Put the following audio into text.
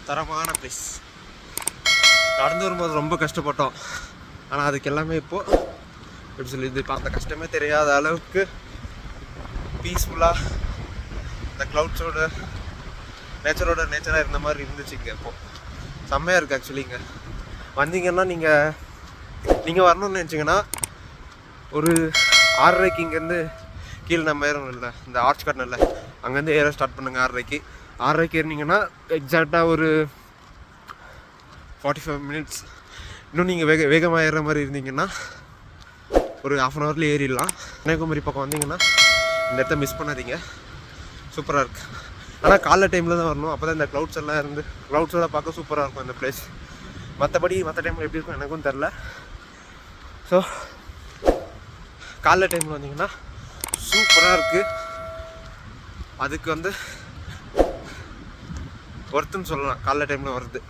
தரமான பிளேஸ். நடந்து வரும்போது ரொம்ப கஷ்டப்பட்டோம், ஆனால் அதுக்கு எல்லாமே இப்போது எப்படி சொல்லி இது இப்போ அந்த கஷ்டமே தெரியாத அளவுக்கு பீஸ்ஃபுல்லாக இந்த க்ளவுட்ஸோட நேச்சராக இருந்த மாதிரி இருந்துச்சு. இங்கே இப்போது செம்மையாக இருக்குது ஆக்சுவலி. இங்கே வந்தீங்கன்னா நீங்கள் வரணும்னு நினச்சிங்கன்னா ஒரு 6:30 இங்கேருந்து கீழே நம்ம ஏறணும் இல்லை, இந்த ஆர்ச் கார்டன் இல்லை, அங்கேருந்து ஏற ஸ்டார்ட் பண்ணுங்கள். 6:30 ஏறினீங்கன்னா எக்ஸாக்டாக ஒரு 45 மினிட்ஸ். இன்னும் நீங்கள் வேகமாக ஏறுற மாதிரி இருந்தீங்கன்னா ஒரு 1/2 hourல ஏறிடலாம். கன்னியாகுமரி பக்கம் வந்தீங்கன்னா இந்த இடத்த மிஸ் பண்ணாதீங்க, சூப்பராக இருக்குது. ஆனால் காலைல டைமில் தான் வரணும், அப்போ தான் இந்த க்ளவுட்ஸ் எல்லாம் இருந்து க்ளவுட்ஸோட பார்க்க சூப்பராக இருக்கும் இந்த பிளேஸ். மற்ற டைமில் எப்படி இருக்கும் எனக்கும் தெரில. ஸோ காலைல டைமில் வந்தீங்கன்னா சூப்பராக இருக்குது. அதுக்கு ஒர்த்துன்னு சொல்லலாம் காலைல டைமில் வருது.